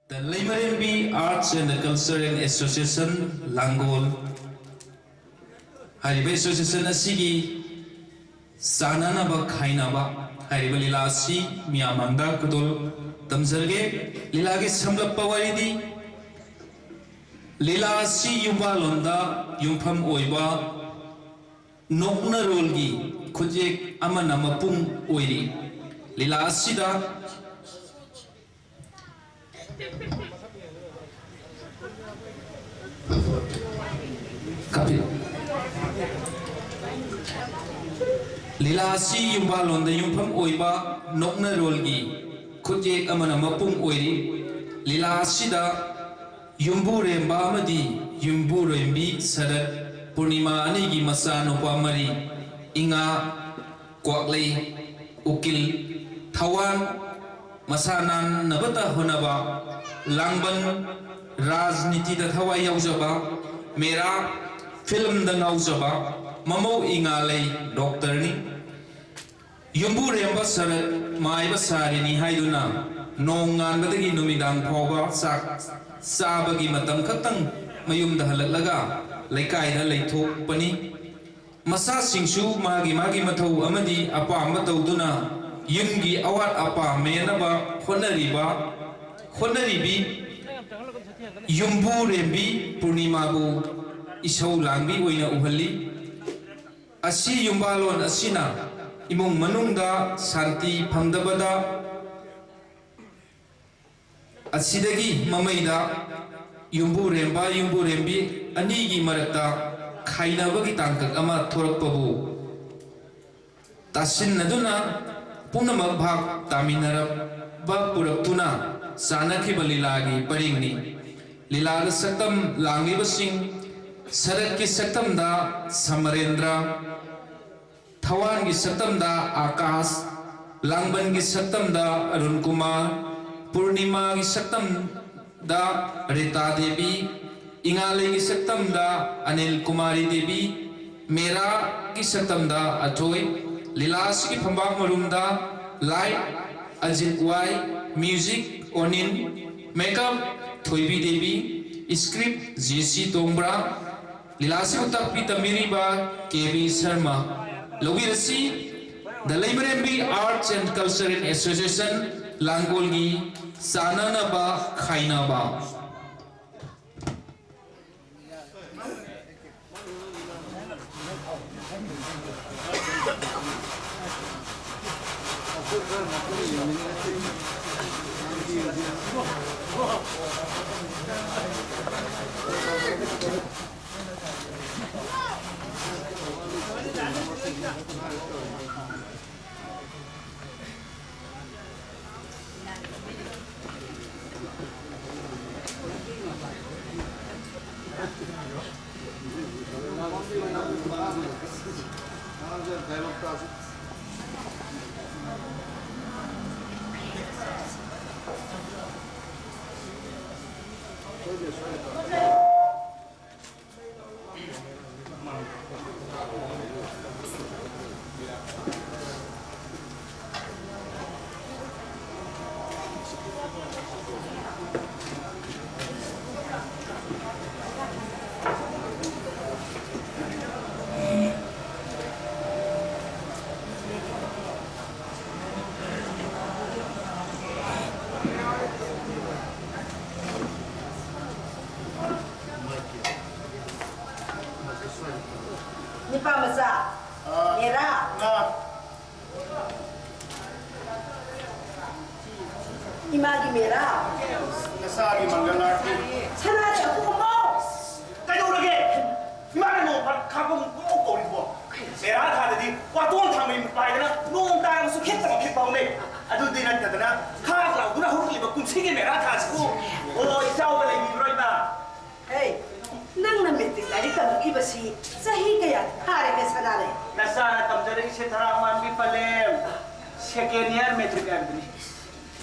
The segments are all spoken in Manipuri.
The Limarimbi Arts and Cultural Association Langol Hariba Association Asigi Sanana ba Khaina ba Hariba Lilasi Miyamanda Kudul Tamzarge Lilagi Samlap Pawaridi Lilasi Yumba Londa Yumpam Oiba Nokna Rolgi Kujek Amanamapung Oiri Lilasi da Kapi Lilasi Yumba Londa Yumpam Oiba Nokna Rolgi Kujek Amanamapung Oiri Lilasi da Yumbu Remba Madi Yumbu Rembi Sadat Purnima Anigi Masano Pamari Inga Kwakley Ukil Tawan Masanan Nabata Honaba Langban Rajniti da Thawai Yaujaba Mera Film da Naujaba Mamo Ingalay Doctor ni Yumbu Remba Sarat Maiba Sarini Haiduna Nongan Badagi Numidang Poba Sak Sabagi Matam Katang Mayum da Halalaga Laikai da Laito Pani Masa Singshu Magi Matau Amadi Apa Matauduna Yungi Awat Apa Menaba Honaribi Yumbu Rembi Purnimabu Isau Langbi Wina Uhali Asi Yumbalon Asina Imung Manungda Santi Pangdabada Asidagi Mamaida Yumbu Rembi Anigi Marata Kaina Bagi Tangkak Ama Thorakpabu Tasin Naduna Punama Bhag Taminarab Bapurak Tuna Sanaki Balilagi Paringni Lilaga Satam Langi Basing Saraki Satam da Samarendra Tawan Gi Satam da Akas Langban Gi Satam da Arun Kumar Purnima Gi Satam da Rita Devi Ingale Gi Satam da Anil Kumari Devi Mera Gi Satam da Atoy Lilas Ki Phambak Marumda Light Ajit Wai Music Onin Makeup Thoibi Devi Script JC Tombra Lilasi Utakpi Tamiriba KB Sharma Logirasi The Limarimbi Arts and Cultural Association Langolgi Sananaba Khainaba Imagi Mera Nasagi Mangalarti Sanare Akumo Kayo lagi Imagi no Kakong Ukori po Mera Kadadi Watong Tami Paidana Noong Tang Sukit Tang Kitpaw Ne Ado din at na Kakalaw Duna Hurli Ba Kung Sige Mera Kasiko O Isaw Ka Lagi Roy Na Hey Nang namitik na rin kami iba si Sahi kaya hari ka sanare Nasana Tamjari Sitaraman Bipalem Second year metric agri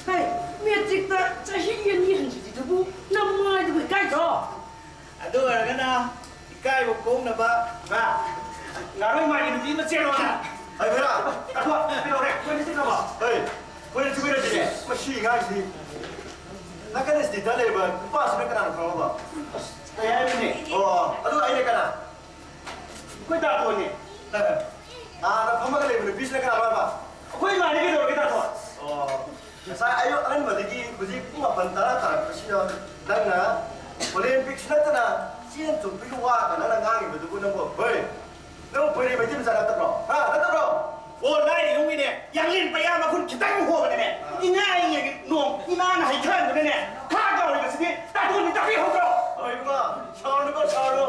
Hey metric na sahi yan yan dito po Namay dito kayo Ado na Ikay Wukong na ba Ngaroy Mari Hindi na Zero na Ay Mera Ako Pero Rek Pwede sila ba Hey Pwede sila dito Machine nga hindi 那肯定是得嘞吧，爸是那个哪能看吧？哎呀，你哦，啊，都哎那个哪？会打过你？啊，那他们个嘞，必须那个哪吧？会嘛？你给我给打过。哦，saya ayo alen malagi kuzi kuma pantara ta kusiyo danga Olympics na tana sian tu piwa kana na ngangi betu ko namo boy no boy ni betim sa na bro ha na bro โอ้นายลุงนี่เนี่ยยังเล่นไปย่ามาคุณคิดตั้งหัวกันเนี่ยอีง่ายอย่างหน่วงอีน่าไหนเทินกันเนี่ยข้าเจ้าเลยกับสิแต่ตัวนี้จะพี่เขาเจ้า oy ma chawno ko chawno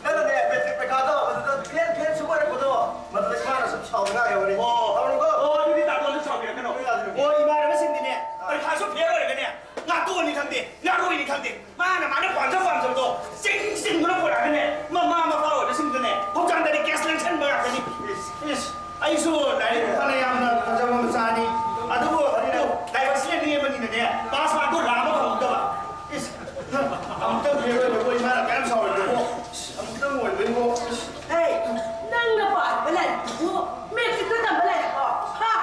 na na ne betim pe ka do betu pian pian su ba ko do ma ta ma na su chaw nga yo ni โอ้ chawno ko โอ้นี่ตัดตัวนี้ชอบกันเนาะโอ้อีมาเนี่ยไม่สิ่งนี้เนี่ยไปขายสุดเพี้ยเลยกันเนี่ยงานตัวนี้ทำดิงานรุ่ยนี่ทำดิมาเนี่ยมาเนี่ยความเจ้าความสมโตสิ่งก็ต้องปวดกันเนี่ยมาเฝ้าเนี่ยสิ่งกันเนี่ยผมจำได้ในแก๊สเลนชันเบอร์กันนี่ไอ้ส่วนไหนภรรยามันจะมาสานีอะดูอันนี้ไดเวอร์ซิตี้นี่มันนี่เนี่ยบาสมาตัวลามาของตัวI'm still here with the man. I'm sorry. I'm still with you. เฮ้ยนั่งนะบ่อยไปเลยกูเมจิกก็ทำไปเลยอ๋อฮะ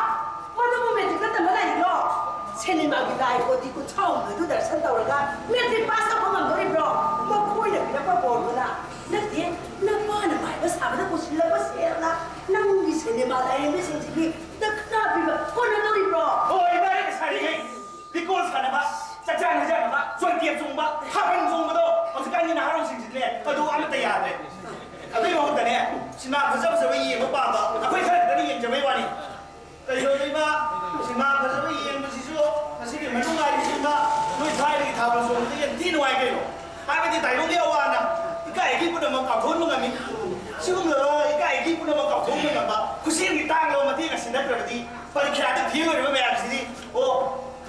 มันต้องเมจิกก็ทำไปเลยหรอเช่นนี้มากี่ได้กูที่กูชอบเลยดูแต่ฉันตัวละกันเมจิกพาสต้าของมันก็รีบร้องมาคุยเนี่ยพี่ก็บอกกูนะนั่นเองนั่งบ้านน่ะไม่ภาษาไม่ต้องกูชิลล์ก็เสียละนั่งมีเช่นนี้มาได้ไม่ใช่จริงๆแต่ข้าพี่แบบคนนั้นก็รีบร้อง โอ้ยไม่ได้ใช่ไงพี่กูสั่งนะบ้าจะจ้างให้จ้างบ้าส่วนเก็บส่งบ้าถ้าเป็นส่งมาตัวเอาสกัดนี่นะฮะเราสิ่งสิ่งเนี่ยมาดูอันนั้นแต่ยาเลยไม่มองแต่เนี่ยสิมาเขาจะไปเยี่ยมบ้าบ้าถ้าไม่ใช่แต่นี่ยังจะไม่วันนี้แต่โดยมาสิมาเขาจะไปเยี่ยมมันสิชัวมันสิมันต้องไงสิมาด้วยท้ายที่ทำส่งที่หน่วยกันหรอถ้าไม่ได้แต่ลงเดียววันน่ะอีกไอ้ที่พูดมากับคนมึงอะมิชื่อมึงเลยอีกไอ้ที่พูดมากับคนมึงอะบ้ากูเสียงกีตาร์เรามาที่กับสินได้ประเดี๋ยวปริการจะเพี้ยนเลยไม่แบบสิโอ้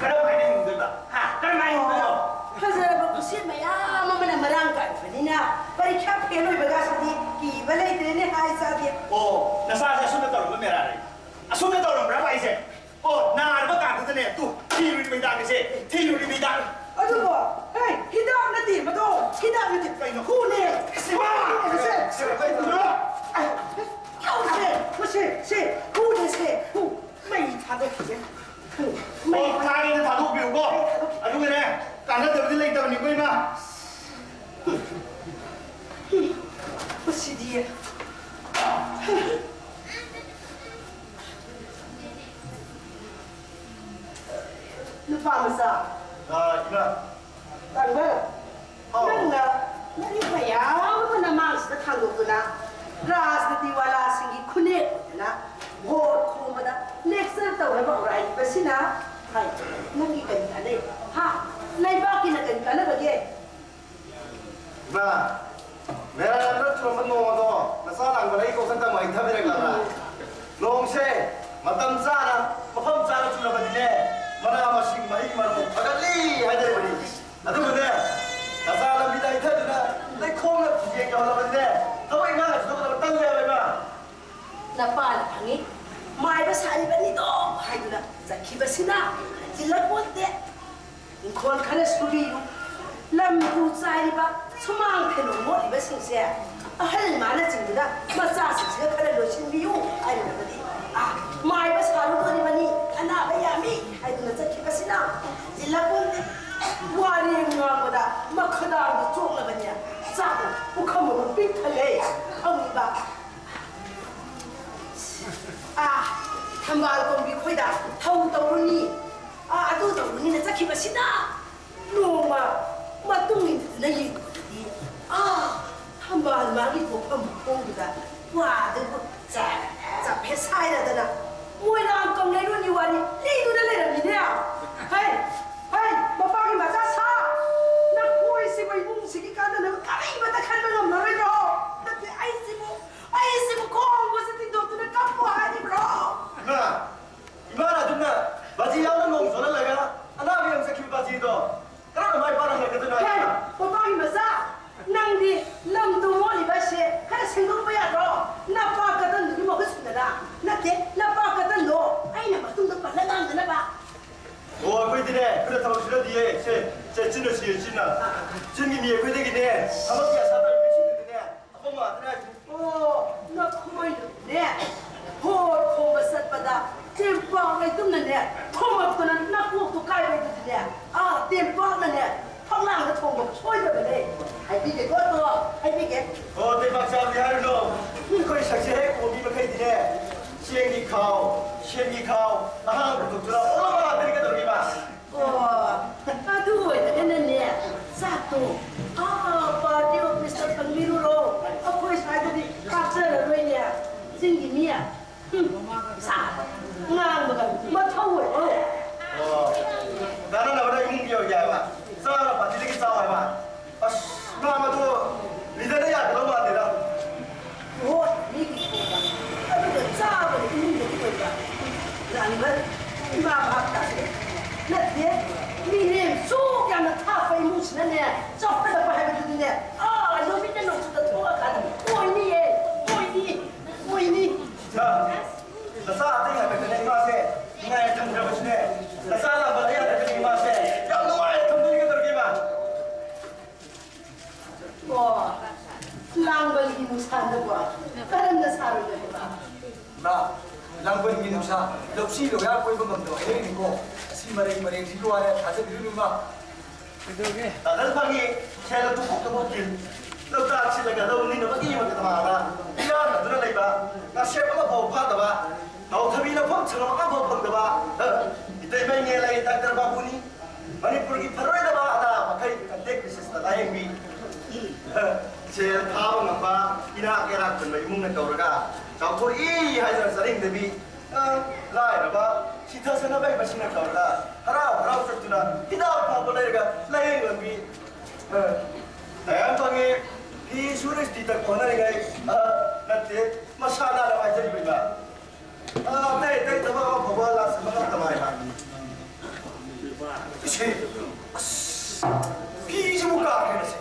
กระโดดไปได้หนึ่งบ้าฮะกระโดดไปหนึ่งบ้า Hazara ba kusit maya mama na marangkan fanina parikha phelo baga sadi ki balai trene hai sadi โอ้น่าซาจะสุดต่อไม่ได้เลยสุดต่อเราไม่ไปเสียโอ้นาเราการที่เนี่ยตู้ที่รู้ไม่ได้เสียที่รู้ไม่ได้ adu bo hey hidak na ti ma do hidak na ti kai no khu ne wa se se kai no yao se ma se khu ne se khu mai tha do ki โอ้ทางนี้จะถ่ายรูปวิวก็อันนู้นเนี่ยการนั้นเดี๋ยวจะเล่นตัวนี้ก็มา 不是的。你放啥？啊，那当然，那个，那你看呀，我们那忙是的看过的呢，拉是的地瓦拉是的苦呢的呢，我苦么的，next 到了不来不是呢，嗨，那你跟他嘞，哈，来把给那跟他那个的。 Nah, mereka itu cuma menunggu tu. Masalah mereka kau sentuh mai tapi mereka lah. Long se, matam sana, matam sana cuma begini. Mana masih mai mana, agak li ada begini. Aduh bener. Masalah kita itu juga, tak kau nak dia kalau begini. Tahu ingat, tahu kalau tanya apa? Napa ni? Mai besar ni tu, hai tu lah. Zaki bersina, jilat pun deh. Kau kan sesuatu itu. Lam tu cai ba, semang pelu mo di besing se. Hal mana cing dah, masa sih kalau losin biu, ayo nak beri. Mai besar tu ni mani, anak bayami, ayo nak zaki bersina. Jilat pun deh. Wari ngam dah, makhdar tu cok lah banya. Satu, bukan mo big thale, ang iba. Tambal kong bi khoi da, thau tau ni. Adu tau ni na zaki bersina. Noma. Matung itu na yin di tambal magi ko pam da wa de ko za pesai da na moi na kong le ni wani li tu na le na ni ne hai ba pa ki ma sa sa na koi si bai bung si ki ka na ka ri ba ta khan ba ngam na re yo na te ai si mo ko ko sa ti do tu na ka po ha ni bro Nah, gimana tu nak? Baji yang nak ngomong soal lagi lah. Anak yang sakit baji tu. Kenapa mai parang lagi tu nak? Hey, bapak ini masa nang di lam tu mo ni basi, kada singgung bayar ro. Napa kata ni mo kes sudah. Nanti napa kata lo, ai nama tu tu pada nang kenapa? Oh, kau itu deh, kau dah tahu sudah dia, saya cina sih cina. Cina ni kau itu gini, apa dia sabar macam itu ni? Apa mah tu ni? Oh, nak koi ni. Hot kau besar pada. Tempat itu nanti, kau macam nak kau tu kaya itu ni. Tempat nanti. 사 역시 로야 보이는 건도 에이고 시마레 지도하래 다들 이루마 다들 방이 제가 두곡도 먹긴 너다 치다가 너 우리 너 이만 그 말아 이야 너들 내가 나 셰프가 보고 받아봐 너 타비나 펌처럼 안 보고 받아봐 이때 맨에 라이 닥터 바구니 머니푸르기 파로에다 봐 하다 막하이 간데 그 시스터 라이미 제일 다음 아빠 이나게라 그 이문에 떠오르가 저토리 하이저 서링 대비 라이라 봐 시타서나 배 마시나 떠오르가 하라 쫓주나 히다 파볼레가 라이 의미 대한방에 이 수레스티다 권한이가 나한테 마샤나라 하이저 이거야 네 저거 보고라 스마트 마이마 이제 비즈무가 그래서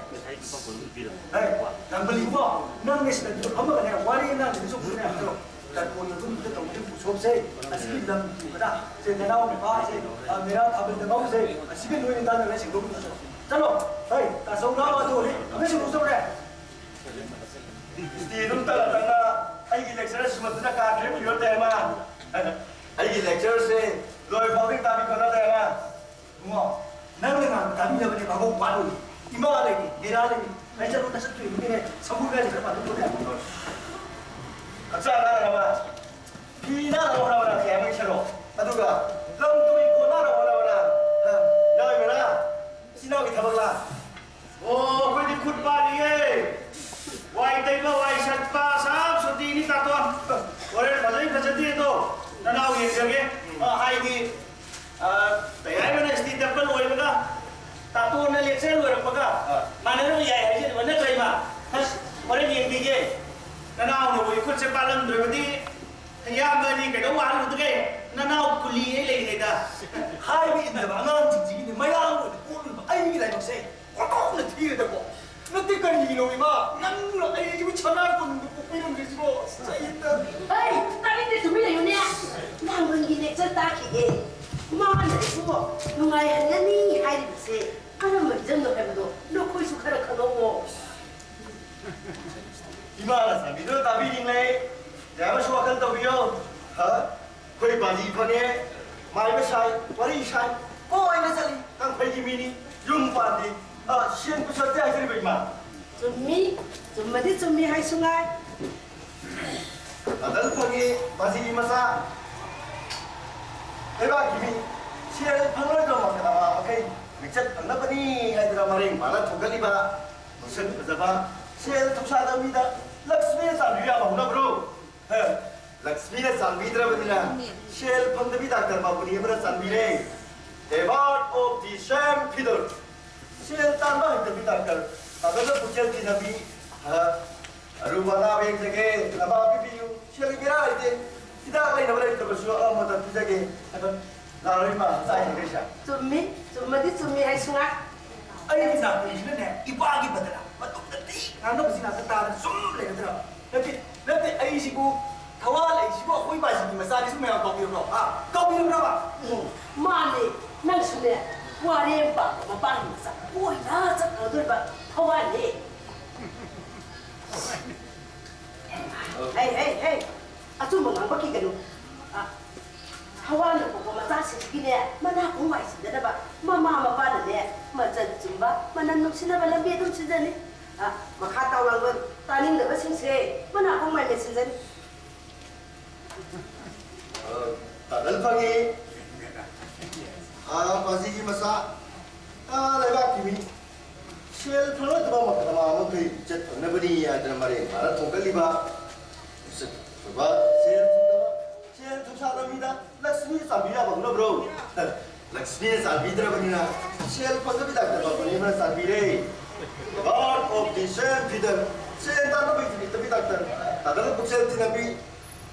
남들 이거 남에서 좀 한번 그냥 와리나 계속 그냥 또 그거는 좀 무섭세 아시기는 그다 제가 나오면 봐 이제 내가 답을 좀 먹으세 아시기 놓인다는 왜 지금 너무 잘로 에이 다 성나와도 우리 무슨 무슨 그래 스티는 따라따라 아이기 렉처를 심었으나 가게 필요 때마 아이기 렉처를 너희 법이 답이 변하다가 뭐 나는 답이 되면 가고 와도 이마가래기 내라래기 날짜로 다시 또 이렇게 선물까지 받는 거야. 각자 나라가 비나 나오나 대명처럼 나도가 럼도 있고 나라오나 나오면아 신나게 타볼라. 오 그디 굿바리에 와이데가 와이샷바 삽 소디니 따톤 원래 맞아요 가져디도 나나오 예정에 하이디 대야이면 스티더블 오이가 따톤을 렉셀 오이가 만에는 야야지 원래 저희마 원래 얘기게 나나오 우리 굿세 발음 들어디 야만이 그도 와는 어떻게 나나오 굴리에 레이다 하이비 있는데 망한 직직인데 마야하고 오늘 아이기라 이거세 꼬꼬는 튀게 되고 너때까지 이놈이마 난누라 아이 지금 전화할 건데 꼭 이런 게 지고 진짜 있다. 에이 딸인데 준비돼 요네 남은 기내 졌다키게 마한데고 누가야니 하이비세 그러면 정도 해도 너 거기서 가라 가노고 이마나 사비도 답이네. 내가 수학할 때요. 거의 바지 번에 마이베 샤이 와리 샤이 꼬이나 살리 강 페이미니 융바디 시행 부서대 하시는 거 이마. 좀미 좀미 하이숭아이 다들 거기 바지 이마사 내가 김이 시행 방을 좀 막다가 오케이 믹셋 방나버니 하이드라 마링 말아 토갈리바 무슨 그자바 시행 통사답니다. 럭스미의 산위야 먹나 브로 럭스미의 산위드라 버니나 시행 펀드비 닥터 바구니 에브라 산위레 대박 오브 디 샴피들 시행 딴바 히트비 닥터 다들 부채 티나비 아루바나 뱅제게 나바 비비유 시행 미라 이제 이다 거기 나버려 있다 벌써 아무도 비자게 하던 나르마 사인 그래샤 좀미 하이숭아이 아이 나 보이시네 이빠기 받으라 맞도록 나도 무슨 나다 좀 내더라 lepte 아이시고 타와 아이시고 호이 바시기 마사리 수메야 거기로 거기로 봐 마네 nansu네 와레바 마반사 오이나 작어들바 타와네 헤이 아줌마 남바키 가노 하와는 보고 마사시 기네 마나 공와이신데 봐 마마 마바네 마전 좀바 마난 놈시나 발람비에 좀 치자네 마카 타왕은 따닝데 버싱세 마나 공마이게 신자네 다들 방이 바지기 마사 내가 김이 시엘 플러 드바 먹다 마음 그 이제 돈내버리 아들 말이 말아 통갈리바 무슨 봐 시엘 투사답니다 락스미 사비야 먹나 브로 락스미 사비드라 버니나 시엘 펀드비다 그 버니나 사비레 God of the same Peter 시엘 단어 비트 비트 다들 복세 티나비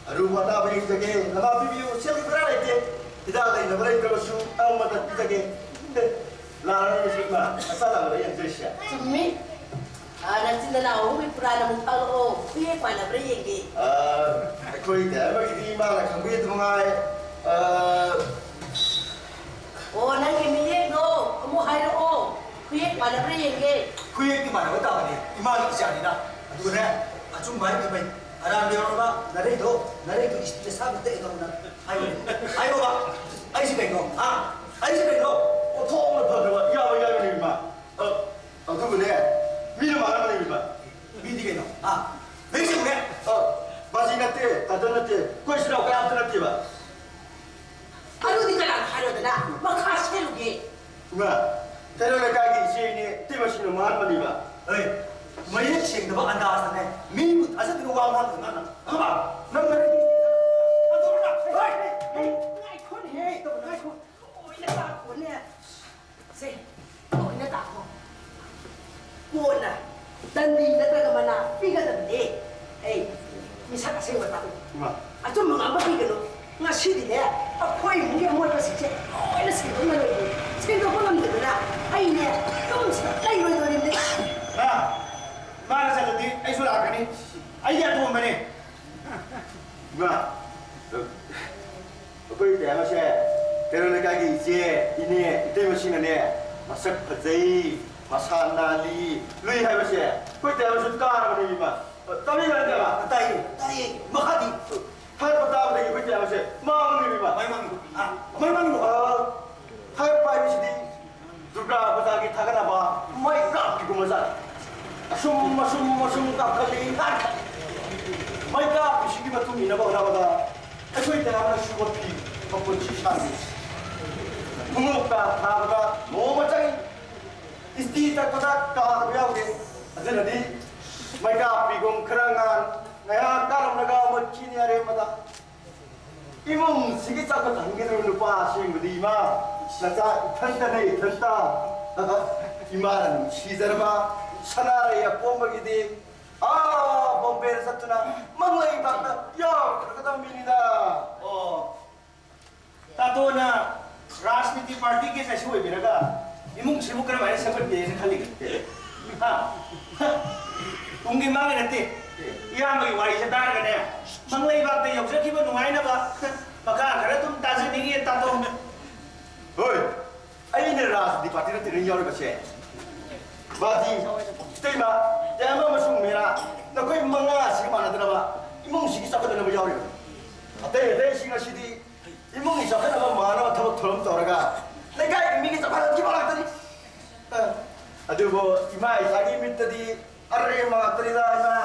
아루바다 버리 저게 나마 비비우 시엘 브라레테 tidak lain daripada terus awam mata kita ke laran sikma asal ada yang jelasnya. Cumi, nanti nana orang pernah mumpal kuih mana beri aku itu bagi mana kami itu mengai nang kami no, kamu hari kuih mana beri kuih di mana betul ni? Imam isya ni dah. Aduh ni, acung baik ni baik. 아라 미어봐 나래도 이스트 사부터 이거나 아이고 아이스 뱅고 아이스 뱅고 我痛了，朋友们，要你们，对不对？米了嘛，那你们， 미디게노 맹시구네 马西那地，打针那地，贵是老干子那地吧？ 아루디가 난 하려드나 막 가시게로게 是吧？在这个该给些呢，对吧？是马上你吧？ 에이 매일 챙겨봐 안다하네 미국 다시 들어 왕하는 나는 그봐 난 나래 ngay con hề ngay con ôi nó tao cuốn nè xem ôi nó tao không buồn à đần đi nó tao mà nào phi cái đần đi ê mi sao cái xem mà tao 是吧？ à chúng mình ăn bất kỳ cái nó ngã xí đi nè à quay muốn cái môi nó xí chết ôi nó xí nó mà rồi xem đâu có làm được nè ai nè không xí đây rồi rồi đi Mana saya tadi, saya sudah akan ni, ayah tu mana? 是吧？贵点那些，在这个该给些，一年对不起呢呢，马色不贼，马山哪里，厉害不些？贵点那是干什么的嘛？当然人家嘛， 따이 뭐하디 他不打不得，贵点那些，忙你嘛。 얼마나太拜不起的，就干不打给他个那把，没干给我们啥？sum tak kali kan mai ka bisi ba tu mina ba na ba ai koi ta na shu ba pi ba po chi sha ni mu ka tha ba mo ma chai isti ta ko da ka ba ya ge azan di mai ka pi gom krangan na ya ka ram na ga mo chi ni are ma da imum sigi ta ko dang ge nu pa sing di ma na ta than ta nei than ta imaran shi zar ba 사나라야 뽀먹이디 bombe를 샀잖아 망라이 박다 야 그러다 밀리다 Tato राजनीति पार्टी के सैसे हुए मेरा का इमुंग सिमुक कर मैंने सब पे ऐसे खाली हाँ उनकी मांगे रहते यहाँ मगी वाई से दार करने मंगले बात तो योगसे की वो नुमाई ना बा मका करे तुम ताज़े नहीं है तातो ओए अइने राजनीति पार्टी ने तेरे यार बचे बाजी तेमा तेमा मसुम मेरा न कोई मंगा सी माना दरबा इमुंग सी सा कदन बजाव रे अते सी सी दी इमुंग सा कदन माना थब थलम तोरगा लेकाय मिगी सा फाल की बाला तनी अदुबो इमाई सागी मित्तदी अरे मा तरीदा इमा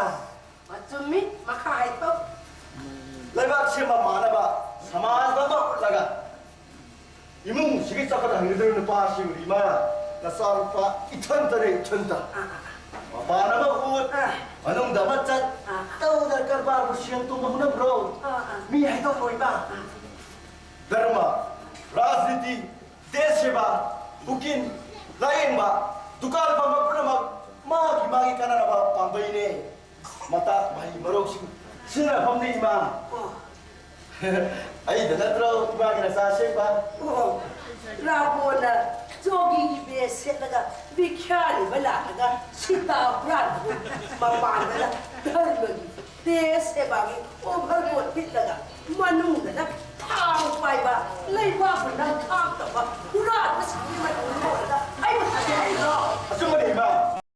맞춤이 막하이 또 लेबाक से माना बा समाज बा लगा इमुंग सी सा कदन हंगदर न पासी रिमा नसारपा इथंतरे इथंता मानव उत अनंग दमचत तौदर करबार बुशियं तो बहुना ब्रो मी है तो कोई बा धर्म राजनीति देश सेवा बुकिन लाइन बा दुकान बा मपुरमा मागी काना बा पांबईने मता भाई मरोक सिंह सिरा फमदी मा आई दनत्रो तुमागी नसा सेबा 라보나 저기 입에 셋다가 비캬리 발라다가 시타 브라고 막만다가 덜먹이 대세방이 오벌고 pit다가 만웅다가 탕 빠이바 레이바분당 탕다가 우라다 사기만 올라오다가 아이고 다시 아이고 아줌마니 마